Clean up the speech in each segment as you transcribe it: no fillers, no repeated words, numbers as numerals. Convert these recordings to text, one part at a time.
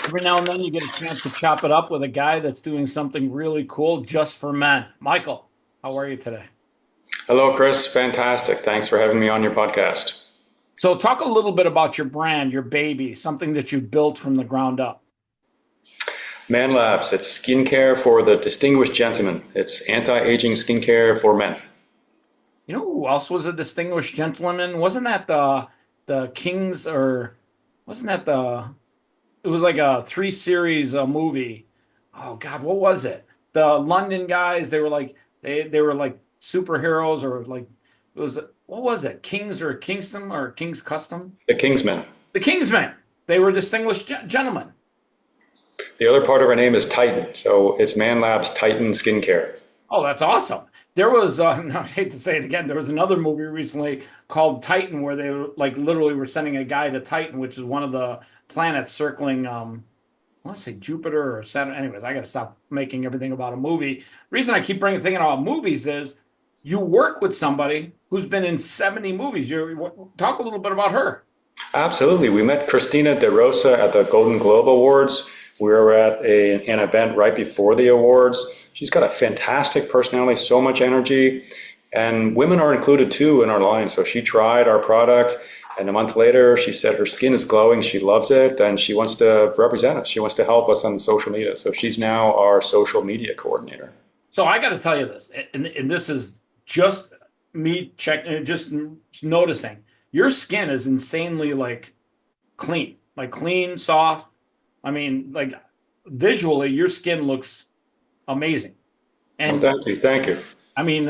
Every now and then you get a chance to chop it up with a guy that's doing something really cool just for men. Michael, how are you today? Hello, Chris. Fantastic. Thanks for having me on your podcast. So, talk a little bit about your brand, your baby, something that you built from the ground up. Manlabs, it's skincare for the distinguished gentleman. It's anti-aging skincare for men. You know who else was a distinguished gentleman? Wasn't that the Kings or wasn't that the it was like a three series movie. Oh God, what was it? The London guys, they were like superheroes or like it was what was it? Kings or Kingston or King's Custom? The Kingsman. The Kingsmen. They were distinguished gentlemen. The other part of our name is Titan, so it's Manlabs Titan Skincare. Oh, that's awesome. There was, I hate to say it again, there was another movie recently called Titan where they were, like literally were sending a guy to Titan, which is one of the planets circling, I want to say Jupiter or Saturn. Anyways, I got to stop making everything about a movie. Reason I keep thinking about movies is you work with somebody who's been in 70 movies. You talk a little bit about her. Absolutely. We met Christina De Rosa at the Golden Globe Awards. We were at an event right before the awards. She's got a fantastic personality, so much energy, and women are included too in our line. So she tried our product, and a month later, she said her skin is glowing, she loves it, and she wants to represent us. She wants to help us on social media. So she's now our social media coordinator. So I got to tell you this, and this is just me checking, just noticing your skin is insanely like clean, soft. I mean, like visually, your skin looks amazing. Well, And thank you. Thank you. I mean,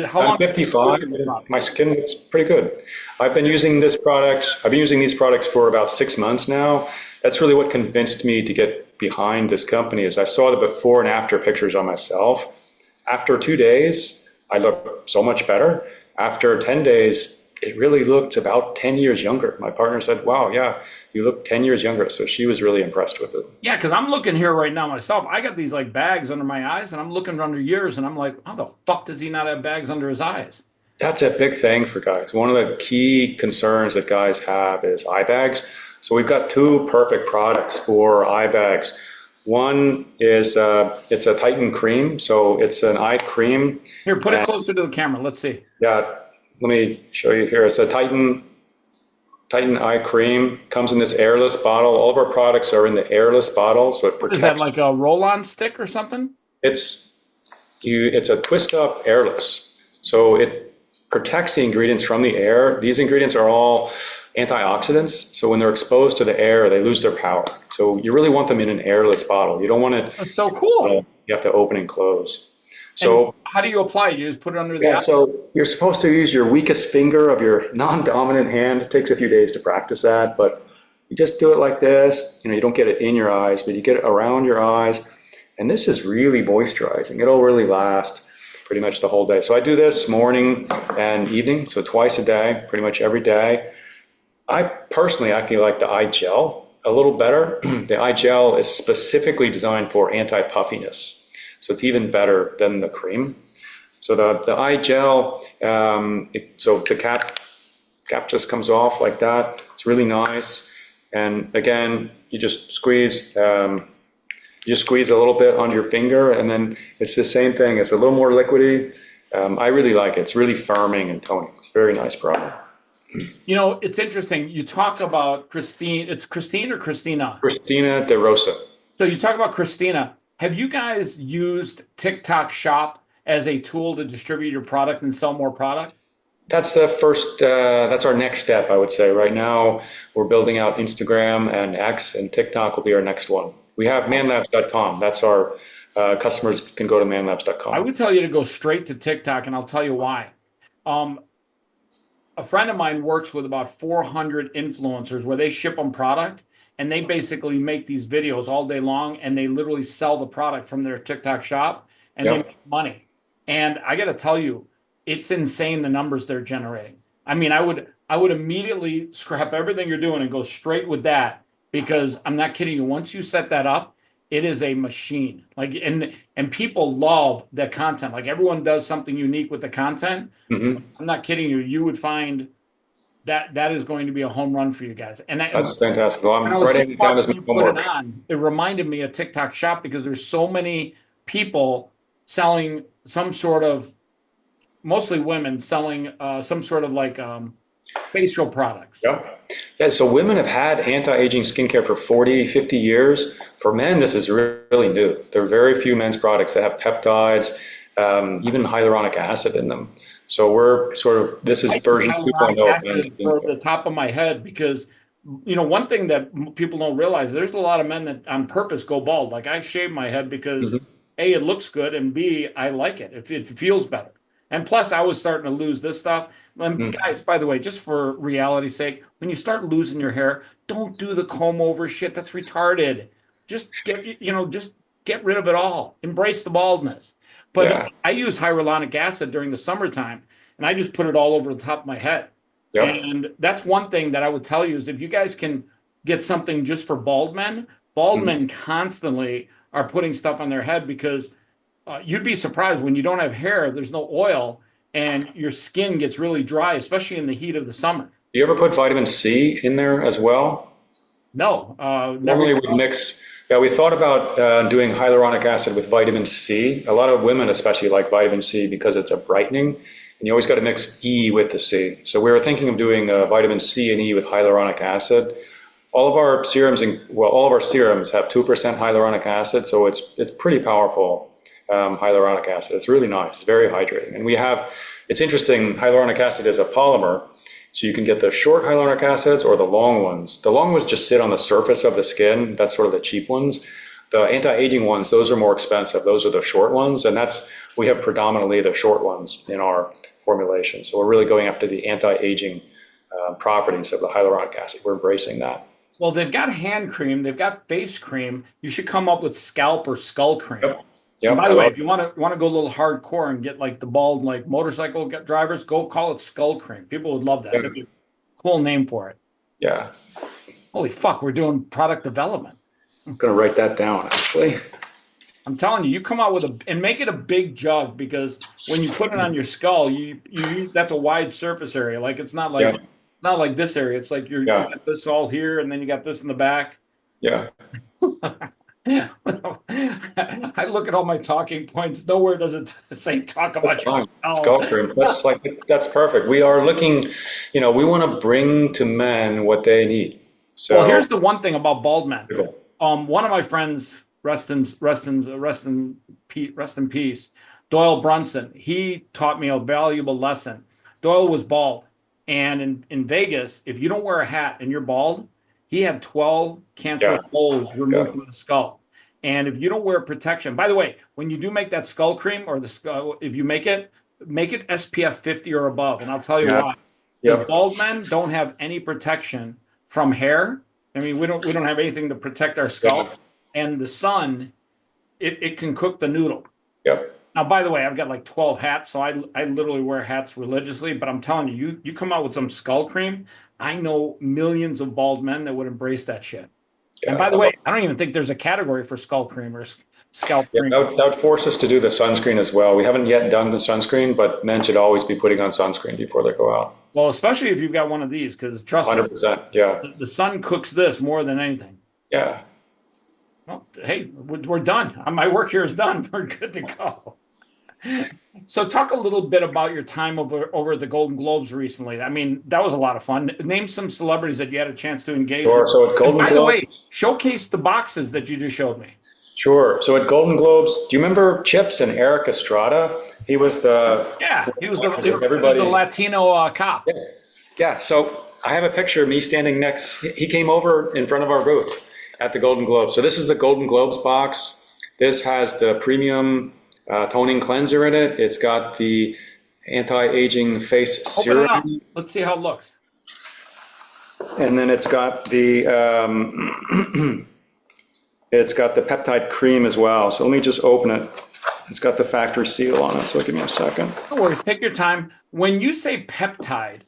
how I'm long? 55 and my skin looks pretty good. I've been using this product. I've been using these products for about 6 months now. That's really what convinced me to get behind this company is I saw the before and after pictures on myself. After 2 days, I looked so much better. After 10 days, it really looked about 10 years younger. My partner said, wow, yeah, you look 10 years younger. So she was really impressed with it. Yeah, because I'm looking here right now myself. I got these like bags under my eyes, and I'm looking under yours, and I'm like, how the fuck does he not have bags under his eyes? That's a big thing for guys. One of the key concerns that guys have is eye bags. So we've got two perfect products for eye bags. One is it's a Titan cream, so it's an eye cream. Here, put it And closer to the camera. Let's see. yeah, let me show you here. It's a Titan eye cream. Comes in this airless bottle. All of our products are in the airless bottle, so it What is that, protects. like a roll-on stick or something? It's It's a twist up airless, so it protects the ingredients from the air. These ingredients are all antioxidants, so when they're exposed to the air, they lose their power. So you really want them in an airless bottle. You don't want it. That's so cool. You have to open and close. And So how do you apply it? You just put it under the yeah, eye? so you're supposed to use your weakest finger of your non-dominant hand. It takes a few days to practice that, but you just do it like this. You know, you don't get it in your eyes, but you get it around your eyes. And this is really moisturizing. It'll really last pretty much the whole day. So I do this morning and evening, so twice a day, pretty much every day. I personally actually like the eye gel a little better. The eye gel is specifically designed for anti-puffiness. So it's even better than the cream. So the eye gel, so the cap just comes off like that. It's really nice. And again, you just squeeze a little bit on your finger, and then it's the same thing. It's a little more liquidy. I really like it. It's really firming and toning. It's a very nice product. You know, it's interesting. You talk about Christine. It's Christine or Christina? Christina De Rosa. So you talk about Christina. Have you guys used TikTok Shop as a tool to distribute your product and sell more product? That's the first, that's our next step, I would say. Right now, we're building out Instagram and X, and TikTok will be our next one. We have manlabs.com. That's our customers can go to I manlabs.com. would tell you to go straight to TikTok, and I'll tell you why. Um, a friend of mine works with about 400 influencers where they ship them product, and they basically make these videos all day long, and they literally sell the product from their TikTok shop, and they Yep. make money. And I got to tell you, it's insane the numbers they're generating. I mean, I would immediately scrap everything you're doing and go straight with that because I'm not kidding you. Once you set that up, it is a machine. Like and people love the content. Like everyone does something unique with the content. hmm I'm not kidding you. You would find that is going to be a home run for you guys. That's fantastic. Well, And I I'm was writing just it down as watching my you put it homework. on. It reminded me of TikTok Shop because there's so many people selling some sort of, mostly women selling some sort of like facial products. Yep. Yeah, so women have had anti-aging skincare for 40, 50 years. For men, this is really new. There are very few men's products that have peptides, even hyaluronic acid in them. So we're sort of, this is I use version hyaluronic 2.0 of men's acid for the skincare. top of my head because, one thing that people don't realize, there's a lot of men that on purpose go bald. Like I shave my head because Mhm. A, it looks good, and B, I like it. It feels better. And plus, I was starting to lose this stuff. Mhm. Guys, by the way, just for reality's sake, when you start losing your hair, don't do the comb over shit. That's retarded. Just get rid of it all. Embrace the baldness. But Yeah. I use hyaluronic acid during the summertime, and I just put it all over the top of my head. Yep. And that's one thing that I would tell you is if you guys can get something just for bald Mhm. men constantly are putting stuff on their head because you'd be surprised when you don't have hair, there's no oil, and your skin gets really dry, especially in the heat of the summer. Do you ever put vitamin C in there as well? No, never Normally even we'd thought. mix, yeah, we thought about doing hyaluronic acid with vitamin C. A lot of women especially like vitamin C because it's a brightening, and you always got to mix E with the C. So we were thinking of doing vitamin C and E with hyaluronic acid. All of our serums, all of our serums have 2% hyaluronic acid, so it's pretty powerful hyaluronic acid. It's really nice, it's very hydrating. And it's interesting, hyaluronic acid is a polymer, so you can get the short hyaluronic acids or the long ones. The long ones just sit on the surface of the skin. That's sort of the cheap ones. The anti-aging ones, those are more expensive. Those are the short ones, and we have predominantly the short ones in our formulation. So we're really going after the anti-aging properties of the hyaluronic acid. We're embracing that. Well, they've got hand cream, they've got face cream. You should come up with scalp or skull cream. Yep. And Yep. by I the way, love if you want to go a little hardcore and get like the bald like motorcycle drivers, go call it skull cream. People would love that. That'd it. be a cool name for it. Yeah. Holy fuck, we're doing product development. I'm gonna write that down actually. I'm telling you, you come out with and make it a big jug because when you put it on your skull, that's a wide surface area. Like it's Yeah. not like this area. It's like you Yeah. got this all here and then you got this in the back. Yeah. I look at all my talking points. Nowhere does it say talk That's about your fine. skull. Skull cream. That's perfect. We are looking, we want to bring to men what they need. Well, So here's the one thing about bald men. One of my friends, rest in peace, Doyle Brunson. He taught me a valuable lesson. Doyle was bald, and in Vegas, if you don't wear a hat and you're bald, he had 12 yeah, cancerous moles yeah. removed from the skull. And if you don't wear protection, by the way, when you do make that skull cream or the skull, if you make it SPF 50 or above. And I'll tell you Yeah. why. Because Yep. bald men don't have any protection from hair. I mean, we don't have anything to protect our Yep. skull. And the sun, it can cook the noodle. Yep. Now, by the way, I've got like 12 hats, so I literally wear hats religiously. But I'm telling you, you come out with some skull cream. I know millions of bald men that would embrace that shit. And Yeah. by the way, I don't even think there's a category for skull cream or scalp Yeah, cream. that would force us to do the sunscreen as well. We haven't yet done the sunscreen, but men should always be putting on sunscreen before they go out. Well, especially if you've got one of these, because trust me, 100%. Yeah. the sun cooks this more than anything. Yeah. Well, hey, we're done. My work here is done. We're good to go. So, talk a little bit about your time over at the Golden Globes recently. I mean, that was a lot of fun. Name some celebrities that you had a chance to engage Sure. with. So at And Golden by the Globes, way, showcase the boxes that you just showed me. sure. So at Golden Globes, do you remember Chips and Eric Estrada? He was the Yeah, he was the everybody. Latino cop. Yeah. Yeah. So I have a picture of me standing next. He came over in front of our booth at the Golden Globes. So this is the Golden Globes box. This has the premium toning cleanser in it. It's got the anti-aging face Open it up. serum, Let's see how it looks. and then it's got the peptide cream as well. So let me just open it. It's got the factory seal on it. So give me a second. Don't worry, take your time. When you say peptide,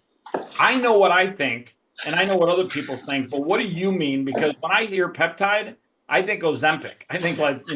I know what I think, and I know what other people think, but what do you mean? Because when I hear peptide, I think Ozempic. I think like, a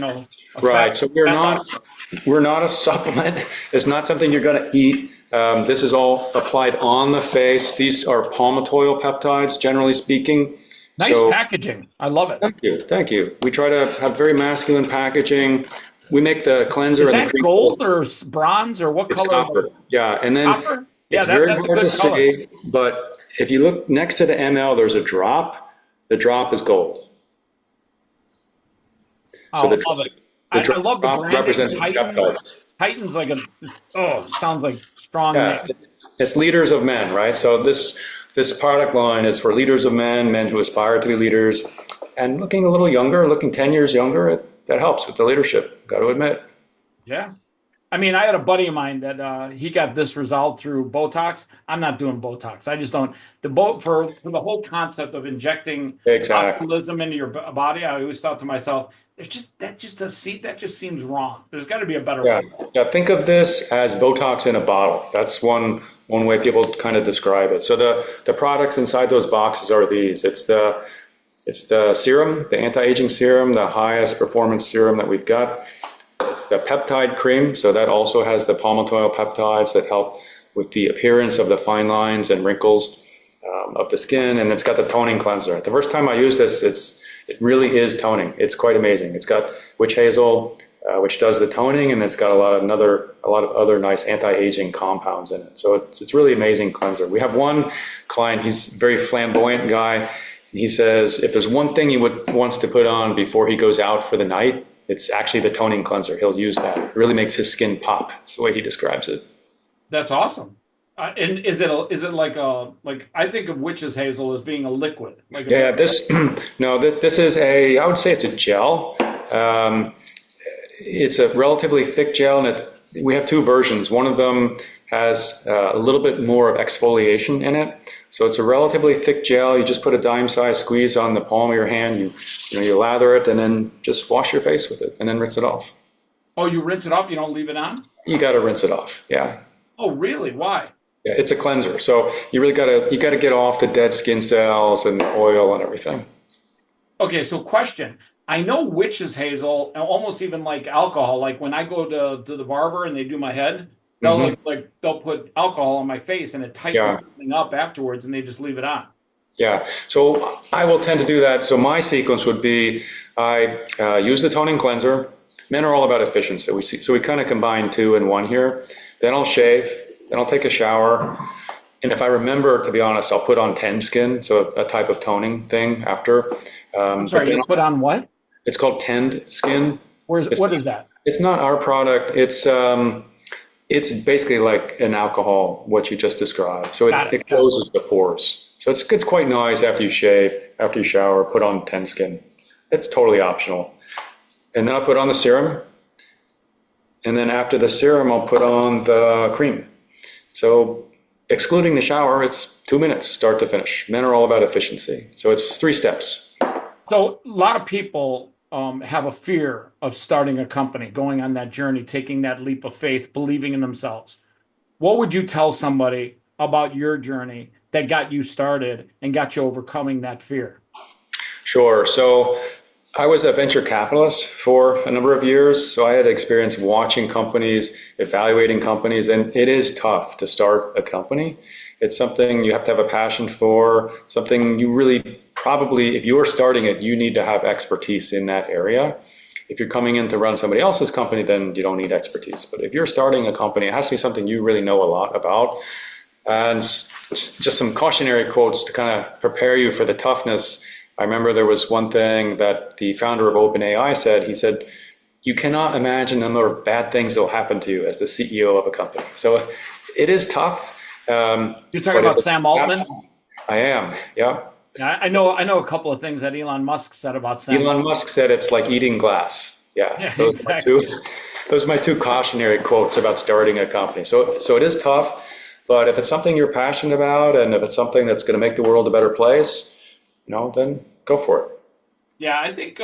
Right. fat, So fat we're not a supplement. It's not something you're going to eat. This is all applied on the face. These are palmitoyl peptides, generally speaking. Nice So packaging. I love it. thank you, thank you. We try to have very masculine packaging. We make the cleanser Is and the that cream. gold or bronze or what It's color? copper. Yeah, and then Copper? Yeah, it's very that's a hard to good color. see, but if you look next to the ml, there's a drop. The drop is gold. So Oh, love it. the I love the drop branding. represents the Titan. peptides. Titan's like a, oh, sounds like strong Yeah, name. it's leaders of men, right? So this product line is for leaders of men, men who aspire to be leaders, and looking a little younger, looking 10 years younger, that helps with the leadership, got to admit. Yeah. I mean, I had a buddy of mine that he got this result through Botox. I'm not doing Botox. I just don't. The boat for the whole concept of injecting Exactly. botulism into your body. I always thought to myself, there's just that just seems wrong. There's got to be a better Yeah, way. yeah. Think of this as Botox in a bottle. That's one way people kind of describe it. So the products inside those boxes are these. It's the serum, the anti-aging serum, the highest performance serum that we've got. It's the peptide cream, so that also has the palmitoyl peptides that help with the appearance of the fine lines and wrinkles of the skin, and it's got the toning cleanser. The first time I used this, it really is toning. It's quite amazing. It's got witch hazel, which does the toning, and it's got a lot of other nice anti-aging compounds in it. So it's really amazing cleanser. We have one client. He's a very flamboyant guy. And he says if there's one thing he wants to put on before he goes out for the night, it's actually the toning cleanser. He'll use that. It really makes his skin pop. It's the way he describes it. That's awesome. And is it like I think of witch's hazel as being a liquid, like a, Yeah, this no, this is I would say it's a gel. Um, it's a relatively thick gel, and we have two versions. One of them has a little bit more of exfoliation in it. So it's a relatively thick gel. You just put a dime-sized squeeze on the palm of your hand. You lather it, and then just wash your face with it, and then rinse it off. oh, you rinse it off, you don't leave it on? You got to rinse it off. Yeah. Oh, really? Why? Yeah, it's a cleanser. So you gotta get off the dead skin cells and the oil and everything. Okay, so question. I know witch's hazel, and almost even like alcohol. Like when I go to the barber and they do my head, they'll Hmm. they'll put alcohol on my face and it tightens Yeah. everything up afterwards, and they just leave it on. Yeah, so I will tend to do that. So my sequence would be I use the toning cleanser. Men are all about efficiency. So we kind of combine two in one here. Then I'll shave. Then I'll take a shower. And if I remember, to be honest, I'll put on Tend Skin, so a type of toning thing after. I'm But sorry, then you put on what? it's called Tend Skin. It's, What is that? it's not our product. It's basically like an alcohol, what you just described. So Got it it. Got it. closes the pores. So it's quite nice after you shave, after you shower, put on Tend Skin. It's totally optional. And then I'll put on the serum. And then after the serum, I'll put on the cream. So excluding the shower, it's 2 minutes, start to finish. Men are all about efficiency. So it's 3 steps. So a lot of people have a fear of starting a company, going on that journey, taking that leap of faith, believing in themselves. What would you tell somebody about your journey that got you started and got you overcoming that fear? Sure. So I was a venture capitalist for a number of years. So I had experience watching companies, evaluating companies, and it is tough to start a company. It's something you have to have a passion for, something you really probably, if you're starting it, you need to have expertise in that area. If you're coming in to run somebody else's company, then you don't need expertise. But if you're starting a company, it has to be something you really know a lot about. And just some cautionary quotes to kind of prepare you for the toughness. I remember there was one thing that the founder of OpenAI said. He said, you cannot imagine the number of bad things that will happen to you as the CEO of a company. So it is tough. You're talking about Sam Altman? I am, yeah. I know a couple of things that Elon Musk said about Sam Elon Altman. Musk said it's like eating glass. Yeah, Yeah, those are my exactly. two, those are my two cautionary quotes about starting a company. So it is tough, but if it's something you're passionate about and if it's something that's going to make the world a better place, then go for it. Yeah, I think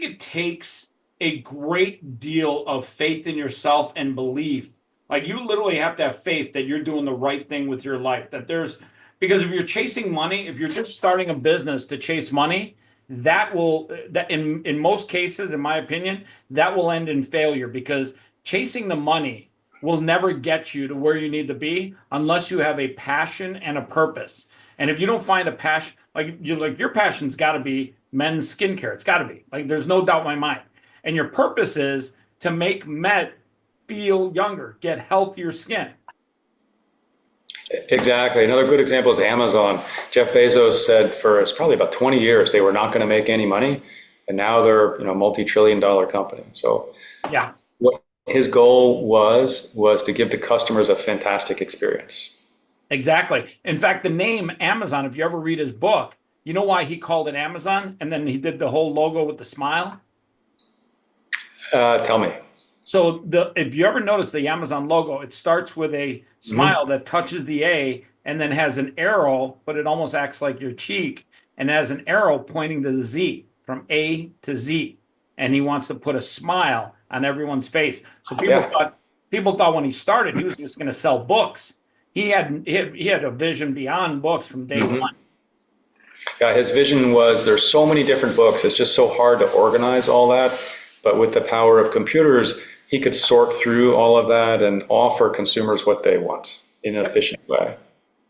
it takes a great deal of faith in yourself and belief. Like you literally have to have faith that you're doing the right thing with your life. That there's because if you're chasing money, if you're just starting a business to chase money, that in most cases, in my opinion, that will end in failure because chasing the money will never get you to where you need to be unless you have a passion and a purpose. And if you don't find a passion, like your passion's got to be men's skincare. It's got to be. Like there's no doubt in my mind. And your purpose is to make men feel younger, get healthier skin. Exactly. Another good example is Amazon. Jeff Bezos said for it's probably about 20 years they were not going to make any money, and now they're a multi-trillion-dollar company. So Yeah, what his goal was to give the customers a fantastic experience. exactly. In fact, the name Amazon, if you ever read his book, you know why he called it Amazon? And then he did the whole logo with the smile. Tell me. So the if you ever notice the Amazon logo, it starts with a Hmm. smile that touches the A and then has an arrow, but it almost acts like your cheek and has an arrow pointing to the Z from A to Z. And he wants to put a smile on everyone's face. So Yeah. people thought when he started he was just going to sell books. He had a vision beyond books from day Hmm. one. Yeah, his vision was there's so many different books. It's just so hard to organize all that. But with the power of computers, he could sort through all of that and offer consumers what they want in an Yep. efficient way.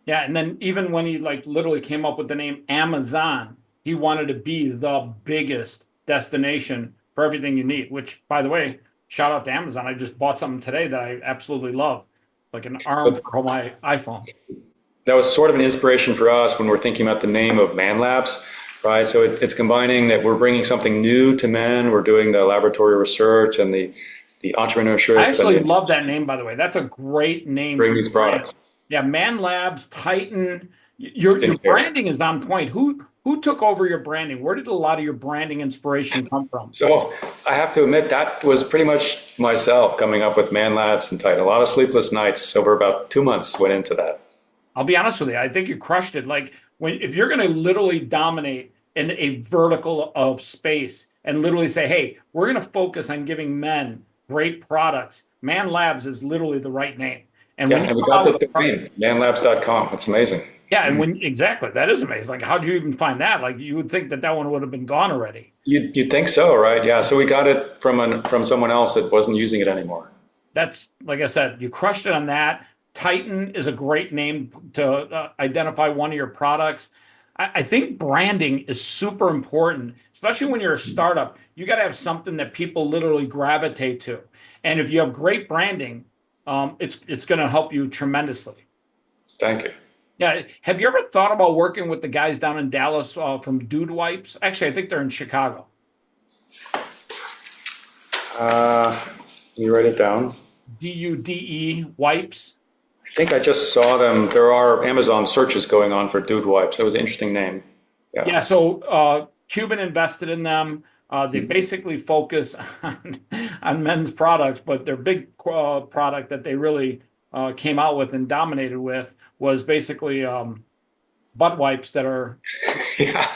Yeah, and then even when he like literally came up with the name Amazon, he wanted to be the biggest destination for everything you need, which by the way, shout out to Amazon. I just bought something today that I absolutely love, like an arm But for my iPhone. that was sort of an inspiration for us when we're thinking about the name of Manlabs, right? So it's combining that we're bringing something new to men. We're doing the laboratory research and the I entrepreneurship and actually the love that name, by the way. That's a great name bring for these your brand. products. Yeah, Manlabs, Titan. Your Skincare. branding is on point. Who took over your branding? Where did a lot of your branding inspiration come from? So I have to admit that was pretty much myself coming up with Man Labs and Titan. A lot of sleepless nights over about 2 months went into that. I'll be honest with you. I think you crushed it. Like when if you're going to literally dominate in a vertical of space and literally say, "Hey, we're going to focus on giving men great products." Man Labs is literally the right name. And Yeah, when you and we come got out the with a product, domain, manlabs.com. It's amazing. yeah, and when exactly that is amazing. Like, how'd you even find that? Like, you would think that that one would have been gone already. You'd think so, right? Yeah, so we got it from someone else that wasn't using it anymore. That's like I said, you crushed it on that. Titan is a great name to identify one of your products. I think branding is super important, especially when you're a startup. You got to have something that people literally gravitate to. And if you have great branding, it's going to help you tremendously. Thank you. Yeah. Have you ever thought about working with the guys down in Dallas from Dude Wipes? Actually, I think they're in Chicago. Uh, you write it down. DUDE Wipes. I think I just saw them. There are Amazon searches going on for Dude Wipes. That was an interesting name. Yeah. Yeah, so Cuban invested in them. They Mhm. basically focus on men's products, but their big product that they really came out with and dominated with was basically butt wipes that are Yeah.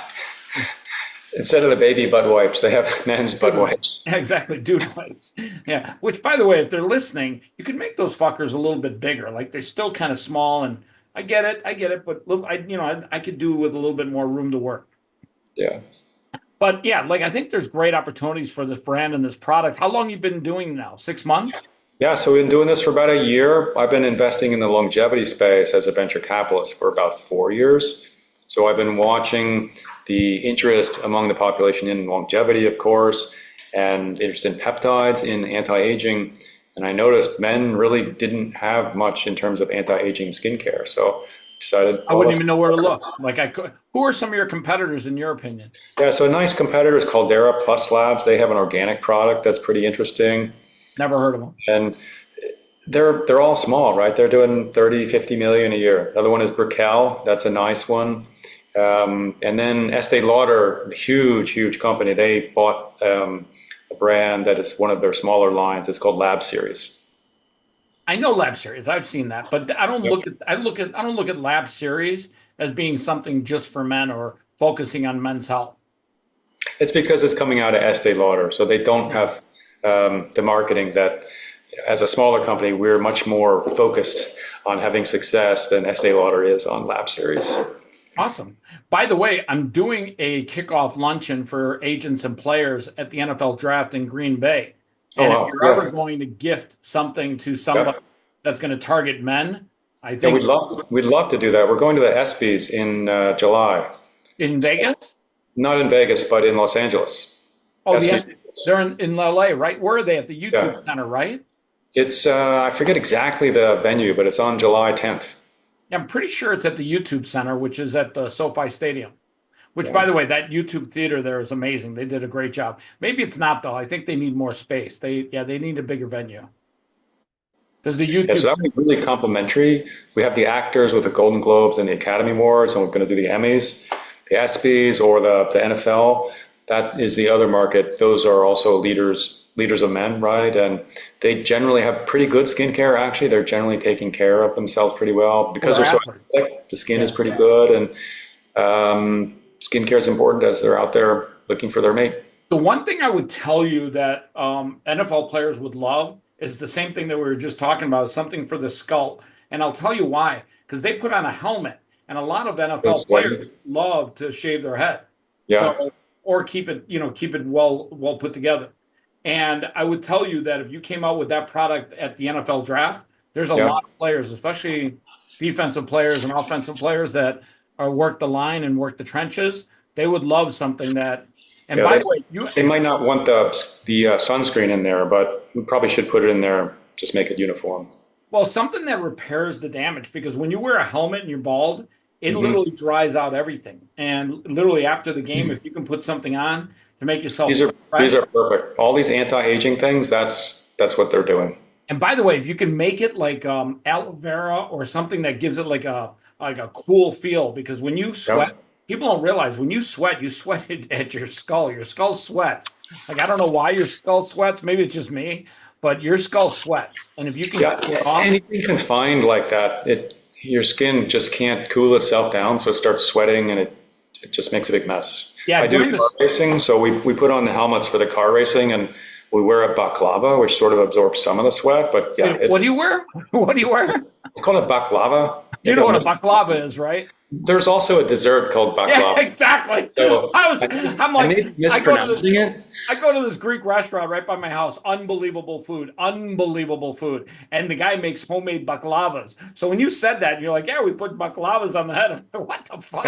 Instead of the baby butt wipes, they have men's butt dude wipes. wipes. Yeah, exactly, dude wipes. Yeah, which by the way, if they're listening, you could make those fuckers a little bit bigger. Like they're still kind of small, and I get it, but look, I could do with a little bit more room to work. Yeah. But yeah, like I think there's great opportunities for this brand and this product. How long you been doing now? 6 months? Yeah, so we've been doing this for about a year. I've been investing in the longevity space as a venture capitalist for about 4 years. So I've been watching the interest among the population in longevity, of course, and interest in peptides, in anti-aging. And I noticed men really didn't have much in terms of anti-aging skincare. So decided, I oh, wouldn't let's. even know where to look. Like I could, who are some of your competitors in your opinion? Yeah, so a nice competitor is Caldera Plus Labs. They have an organic product that's pretty interesting. Never heard of them. And they're all small, right? They're doing 30, 50 million a year. The other one is Brickell. That's a nice one. And then Estee Lauder, huge company. They bought a brand that is one of their smaller lines. It's called Lab Series. I know Lab Series. I've seen that, but Yep. I don't look at Lab Series as being something just for men or focusing on men's health. It's because it's coming out of Estee Lauder, so they don't Okay. have the marketing that. As a smaller company, we're much more focused on having success than Estee Lauder is on Lab Series. Awesome. By the way, I'm doing a kickoff luncheon for agents and players at the NFL draft in Green Bay. Oh And if wow, you're ever yeah, going to gift something to somebody yeah. that's going to target men. I Yeah, think we'd love to do that. We're going to the ESPYs in July. in So Vegas. not in Vegas, but in Los Angeles. Oh, ESPY. they're in LA, right? Where are they at the YouTube Yeah. Center, right? It's I forget exactly the venue, but it's on July 10th. Yeah, I'm pretty sure it's at the YouTube Center, which is at the SoFi Stadium. Which, Yeah. by the way, that YouTube theater there is amazing. They did a great job. Maybe it's not though. I think they need more space. They need a bigger venue because the Yeah, so YouTube. that would be really complimentary. We have the actors with the Golden Globes and the Academy Awards, and we're going to do the Emmys, the ESPYs, or the NFL. That is the other market. Those are also leaders of men, right? And they generally have pretty good skincare. Actually, they're generally taking care of themselves pretty well Well, because they're they're so athletes. athletic. The skin is Yeah. pretty good, and skincare is important as they're out there looking for their mate. The one thing I would tell you that NFL players would love is the same thing that we were just talking about, is something for the skull. And I'll tell you why. Because they put on a helmet, and a lot of It's NFL players sweaty. love to shave their head. Yeah, So, or keep it well put together. And I would tell you that if you came out with that product at the NFL draft, there's a yeah, lot of players, especially defensive players and offensive players that are work the line and work the trenches. They would love something that. And yeah. by the way, you They might not want the sunscreen in there, but we probably should put it in there. Just make it uniform. well, something that repairs the damage because when you wear a helmet and you're bald, it Hmm. literally dries out everything. And literally after the game, if you can put something on to make yourself These are look these fresh. are perfect. All these anti-aging things. That's what they're doing. And by the way, if you can make it like aloe vera or something that gives it like a cool feel, because when you sweat, Yep. people don't realize when you sweat at your skull. Your skull sweats. Like I don't know why your skull sweats. Maybe it's just me, but your skull sweats. And if you can Yeah. cool it off, Anything confined like that, your skin just can't cool itself down, so it starts sweating and it just makes a big mess. yeah, I do during car this. racing, so we put on the helmets for the car racing and we wear a baklava, which sort of absorbs some of the sweat. But yeah, Wait, what do you wear? What do you wear? it's called a baklava. You Maybe know I'm what a mis- baklava is, right? There's also a dessert called Yeah, baklava. exactly. So I'm I like, may be I go to this, mispronouncing it. I go to this Greek restaurant right by my house. Unbelievable food. And the guy makes homemade baklavas. So when you said that, you're like, yeah, we put baklavas on the head. I'm like, what the fuck?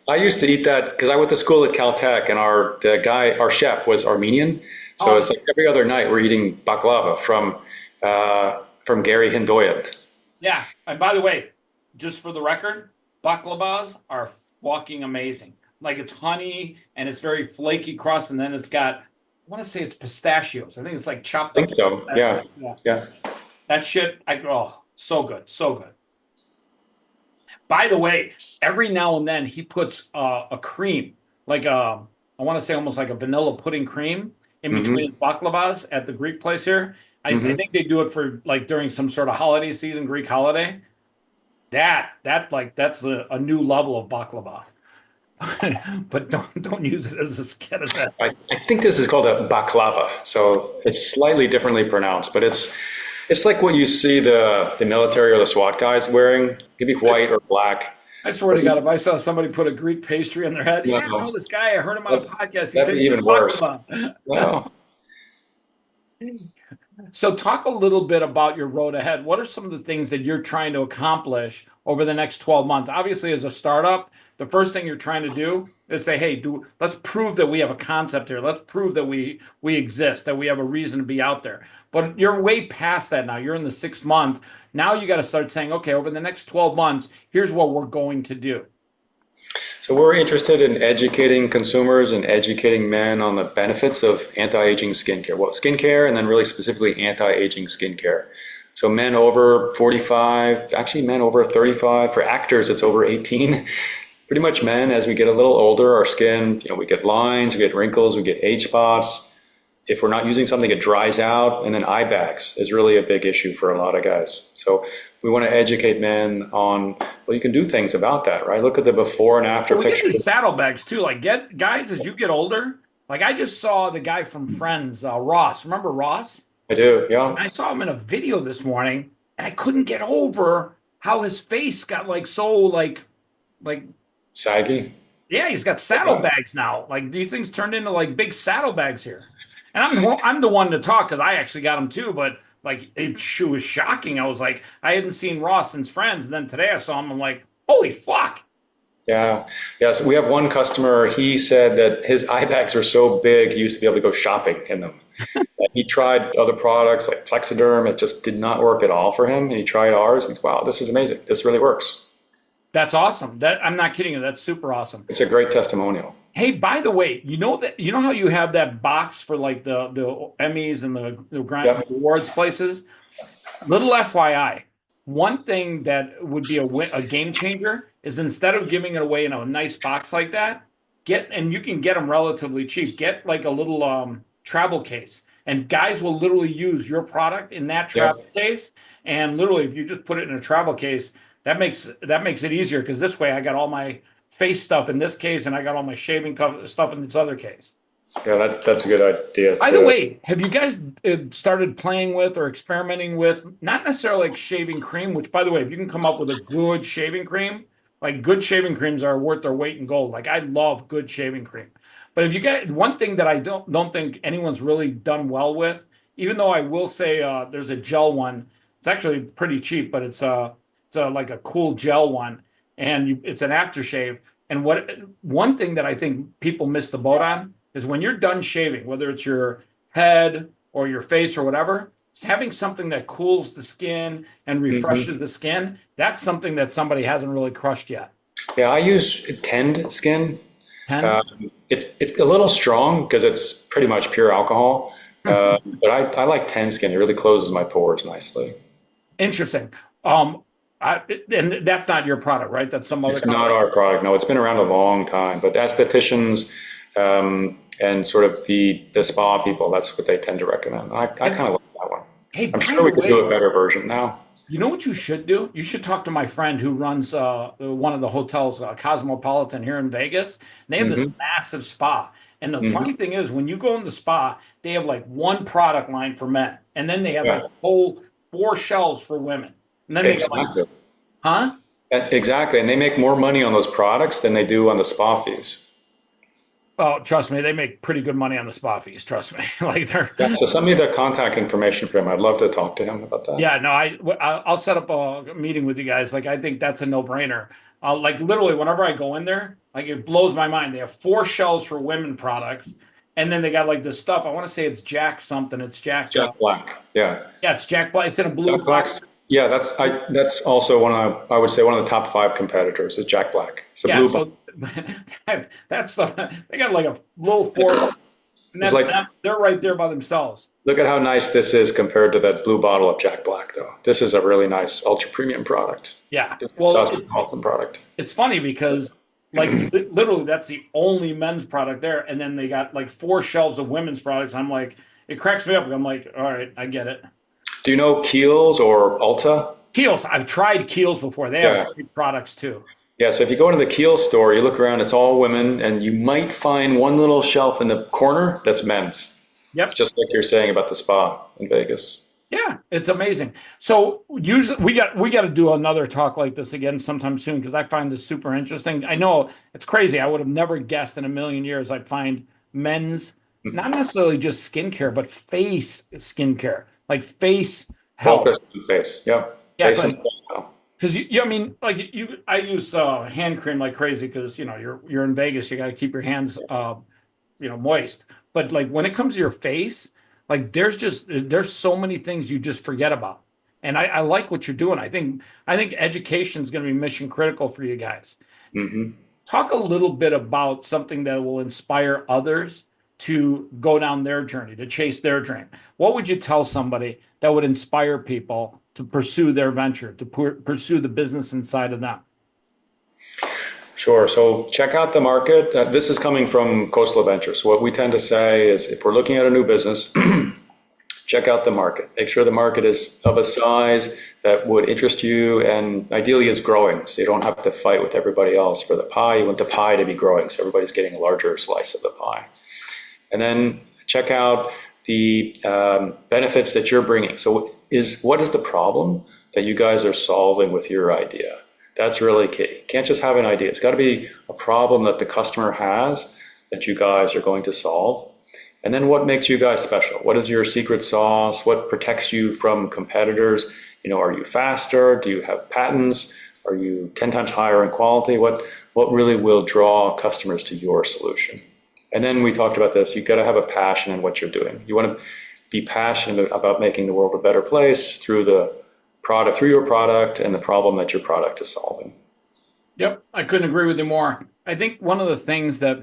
I used to eat that because I went to school at Caltech, and our chef was Armenian. So Oh, it's like every other night we're eating baklava from Gary Hindoyan. yeah. And by the way, just for the record, baklavas are fucking amazing. Like it's honey and it's very flaky crust, and then it's got, I want to say it's pistachios. I think it's like chopped I up think so. pistachios. Yeah, Yeah. yeah. That shit, so good, so good. By the way, every now and then he puts a cream, like I want to say almost like a vanilla pudding cream in between Hmm. his baklavas at the Greek place here. I Hmm. think they do it for like during some sort of holiday season, Greek holiday. That's a new level of baklava. But don't use it as a skin as a I think this is called a baklava, so it's slightly differently pronounced, but it's like what you see the military or the SWAT guys wearing. It could be white or black. I swear to God, if I saw somebody put a Greek pastry on their head, yeah, I know No, this guy. I heard him on a podcast. He that'd said be he was even worse. baklava. No. So, talk a little bit about your road ahead. What are some of the things that you're trying to accomplish over the next 12 months? Obviously, as a startup, the first thing you're trying to do is say, "Hey, let's prove that we have a concept here. Let's prove that we exist, that we have a reason to be out there." But you're way past that now. You're in the 6th month. Now you got to start saying, "Okay, over the next 12 months, here's what we're going to do." So we're interested in educating consumers and educating men on the benefits of anti-aging skincare. Well, skincare and then really specifically anti-aging skincare. So men over 45, actually men over 35. For actors, it's over 18. Pretty much men, as we get a little older, our skin, we get lines, we get wrinkles, we get age spots. If we're not using something, it dries out. And then eye bags is really a big issue for a lot of guys. So we want to educate men on, well, you can do things about that, right? Look at the before and after Well, we get these pictures. saddlebags too. Like, get guys as you get older. Like, I just saw the guy from Friends, Ross. Remember Ross? I do, yeah. I saw him in a video this morning, and I couldn't get over how his face got like so like Saggy. yeah, he's got Yeah. saddlebags now. Like these things turned into like big saddlebags here. And I'm the one to talk because I actually got them too. But Like it was shocking. I was like, I hadn't seen Ross since Friends, and then today I saw him. I'm like, holy fuck! Yeah. Yeah. So we have one customer, he said that his eye bags are so big, he used to be able to go shopping in them. And he tried other products like Plexiderm. It just did not work at all for him. And he tried ours. He's, wow, this is amazing. This really works. That's awesome. That I'm not kidding you. That's super awesome. It's a great testimonial. Hey, by the way, you know how you have that box for like the Emmys and the Yep. awards places? Little FYI, one thing that would be a game changer is instead of giving it away in a nice box like that, and you can get them relatively cheap. Get like a little travel case, and guys will literally use your product in that travel Yep. case. And literally, if you just put it in a travel case, that makes it easier because this way I got all my face stuff in this case, and I got all my stuff in this other case. Yeah, that's a good idea By the too. way, have you guys started playing with or experimenting with not necessarily like shaving cream, which by the way, if you can come up with a good shaving cream, like good shaving creams are worth their weight in gold. Like I love good shaving cream. But if you get one thing that I don't think anyone's really done well with, even though I will say there's a gel one. It's actually pretty cheap, but it's like a cool gel one, and it's an aftershave. And one thing that I think people miss the boat on is when you're done shaving, whether it's your head or your face or whatever, it's having something that cools the skin and Hmm. refreshes the skin. That's something that somebody hasn't really crushed yet. Yeah, I use Tend Skin. 10? It's a little strong because it's pretty much pure alcohol. But I like Tend Skin. It really closes my pores nicely. Interesting. And that's not your product, right? That's some other It's not company. our product. No, it's been around a long time. But estheticians and sort of the spa people, that's what they tend to recommend. I And kind of like that one. hey, I'm by sure the we could do a way, better version now. you know what you should do? You should talk to my friend who runs one of the hotels, Cosmopolitan here in Vegas. And they have this Hmm. massive spa. And the Hmm. funny thing is, when you go in the spa, they have like one product line for men, and then they have like Yeah, whole four shelves for women. And then they got like, exactly. huh? Exactly. And they make more money on those products than they do on the spa fees. Oh, trust me, they make pretty good money on the spa fees. Trust me, like they're Yeah, so send me the contact information for him. I'd love to talk to him about that. yeah. No, I'll set up a meeting with you guys. Like I think that's a no brainer. Like literally, whenever I go in there, like it blows my mind. They have four shelves for women products, and then they got like this stuff. I want to say it's Jack something. It's Jack. Jack Black. Yeah. Yeah, it's Jack Black. It's in a blue Jack bottle. Black's, yeah, that's also I would say one of the top five competitors is Jack Black. It's the Yeah, blue bottle. so that's the they got like a little four, and It's like, they're right there by themselves. look at how nice this is compared to that blue bottle of Jack Black, though. This is a really nice ultra premium product. Yeah. This is a Well, cosmopolitan product. it's funny because like literally that's the only men's product there, and then they got like four shelves of women's products. I'm like, it cracks me up. I'm like, all right, I get it. Do you know Kiehl's or Ulta? Kiehl's, I've tried Kiehl's before. They have Yeah. great products too. Yeah, so if you go into the Kiehl's store, you look around, it's all women, and you might find one little shelf in the corner that's men's. It's Yep. just like you're saying about the spa in Vegas. Yeah, it's amazing. So usually we got to do another talk like this again sometime soon because I find this super interesting. I know it's crazy. I would have never guessed in a million years I'd find men's not necessarily just skincare, but face skincare, like face health. Focus on face. Yep. Yeah, Face and style. because I mean, like I use hand cream like crazy because you're in Vegas, you got to keep your hands moist. But like when it comes to your face, like there's so many things you just forget about. And I like what you're doing. I think education is going to be mission critical for you guys. Hmm. Talk a little bit about something that will inspire others to go down their journey, to chase their dream. What would you tell somebody that would inspire people to pursue their venture, to pursue the business inside of them? Sure. So check out the market. This is coming from Coastal Ventures. So what we tend to say is if we're looking at a new business, check out the market. Make sure the market is of a size that would interest you and ideally is growing. So you don't have to fight with everybody else for the pie. You want the pie to be growing. So everybody's getting a larger slice of the pie. And then check out the benefits that you're bringing. So what is the problem that you guys are solving with your idea? That's really key. You can't just have an idea. It's got to be a problem that the customer has that you guys are going to solve. And then what makes you guys special? What is your secret sauce? What protects you from competitors? Are you faster? Do you have patents? Are you 10 times higher in quality? What really will draw customers to your solution? And then we talked about this. You got to have a passion in what you're doing. You want to be passionate about making the world a better place through through your product and the problem that your product is solving. Yep, I couldn't agree with you more. I think one of the things that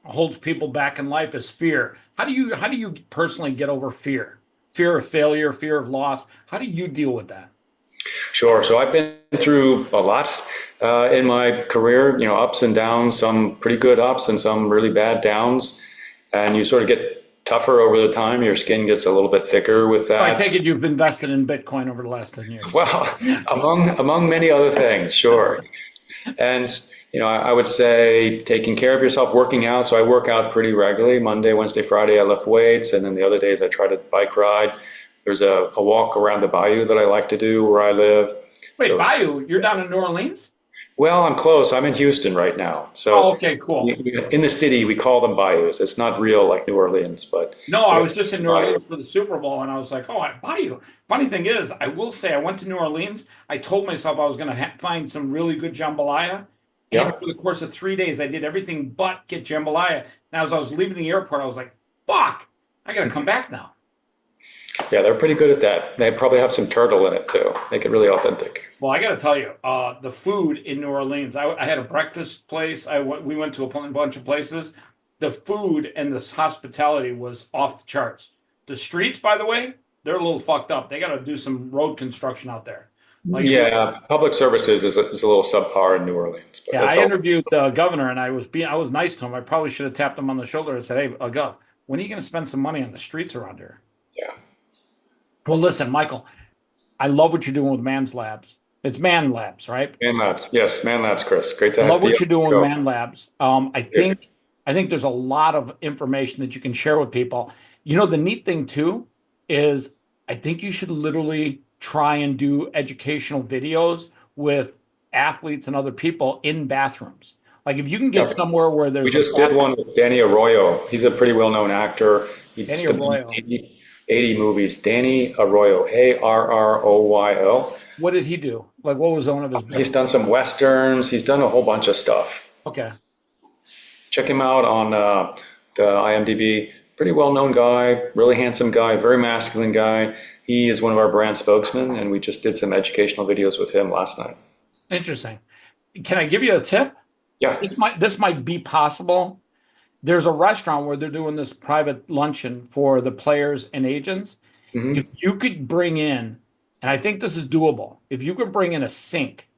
holds people back in life is fear. How do you personally get over fear? Fear of failure, fear of loss. How do you deal with that? Sure. So I've been through a lot in my career, ups and downs, some pretty good ups and some really bad downs. And you sort of get tougher over the time. Your skin gets a little bit thicker with So I that. take it you've invested in Bitcoin over the last 10 years. Well, among many other things, sure. And I would say taking care of yourself, working out. So I work out pretty regularly. Monday, Wednesday, Friday, I lift weights, and then the other days I try to bike ride. There's a walk around the bayou that I like to do where I live. Wait, So, Bayou, you're down in New Orleans? well, I'm close. I'm in Houston right now. Oh, So okay, cool. in the city, we call them bayous. It's not real like New Orleans, but No, I they're was just in New bayou. Orleans for the Super Bowl, and I was like, "Oh, I buy you." Funny thing is, I will say, I went to New Orleans. I told myself I was going to find some really good jambalaya, and Yeah. over the course of 3 days, I did everything but get jambalaya. And as I was leaving the airport, I was like, "Fuck, I got to come back now." Yeah, they're pretty good at that. They probably have some turtle in it too. Make it really authentic. Well, I got to tell you, the food in New Orleans. I had a breakfast place. We went to a bunch of places. The food and this hospitality was off the charts. The streets, by the way, they're a little fucked up. They got to do some road construction out there. Like if you, Yeah, public services is a little subpar in New Orleans, but yeah, that's I all. interviewed the governor, and I was nice to him. I probably should have tapped him on the shoulder and said, "Hey, Gov, when are you going to spend some money on the streets around here?" Yeah. Well, listen, Michael, I love what you're doing with Man's Labs. It's Man Labs, right? Manlabs. Yes, Manlabs, Chris. Great to Love be what on you're doing the with show. Man Labs. Yeah. I think there's a lot of information that you can share with people. The neat thing too is I think you should literally try and do educational videos with athletes and other people in bathrooms. Like if you can get Yep. somewhere where We there's a just did one with Danny Arroyo. He's a pretty well-known actor. Danny He's been in Arroyo. 80 movies. Danny Arroyo, Arroyo. What did he do? Like what was one of his He's big? done some westerns. He's done a whole bunch of stuff. Okay. Check him out on the IMDb. Pretty well-known guy, really handsome guy, very masculine guy. He is one of our brand spokesmen, and we just did some educational videos with him last night. Interesting. Can I give you a tip? Yeah. This might be possible. There's a restaurant where they're doing this private luncheon for the players and agents. Hmm. If you could bring in, and I think this is doable, if you could bring in a sink,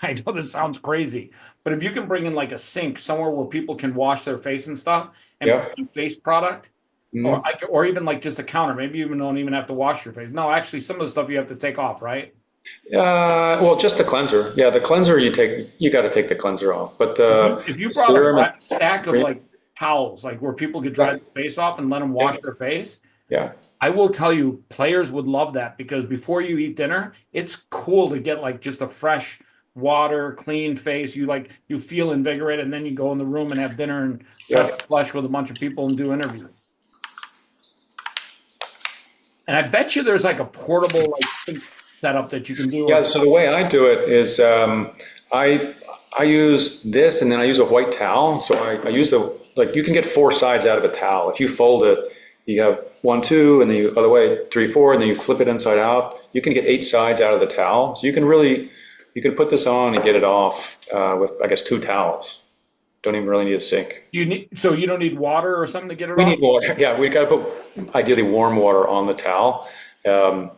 I know this sounds crazy, but if you can bring in like a sink somewhere where people can wash their face and stuff and Yeah. put in face product, Hmm. or even like just a counter, maybe you don't even have to wash your face. No, actually, some of the stuff you have to take off, right? Well, just the cleanser. Yeah, the cleanser you got to take the cleanser off, but the If you brought a serum and stack of cream, like towels, like where people could dry yeah, their face off and let them yeah, wash their face, yeah, I will tell you, players would love that because before you eat dinner, it's cool to get like just a fresh water, clean face. You feel invigorated, and then you go in the room and have dinner and yeah. press flush with a bunch of people and do interviews. And I bet you there's like a portable like sink setup that you can do. Yeah, so the way I do it is I I use this and then I use a white towel. So I use like you can get four sides out of a towel. If you fold it, you have one, two, and then you other way, three, four, and then you flip it inside out. You can get eight sides out of the towel. So you can put this on and get it off with, I guess, two towels. Don't even really need a sink. So you don't need water or something to get it We off? need water. Yeah, we got to put ideally warm water on the towel. Um,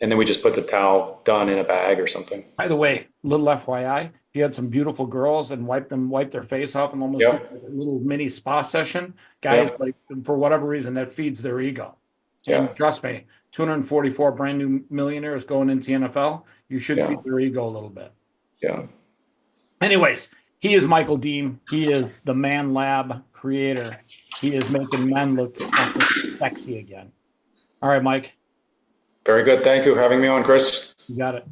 and then we just put the towel done in a bag or something. By the way, little FYI, if you had some beautiful girls and wipe their face off and almost do Yep, like a little mini spa session, guys, yep, like for whatever reason, that feeds their ego. yeah, And trust me, 244 brand new millionaires going into the NFL, you should yeah, feed their ego a little bit. yeah. Anyways, he is Michael Deem. He is the Man Lab creator. He is making men look sexy again. All right, Mike, Very good. Thank you for having me on, Chris. you got it.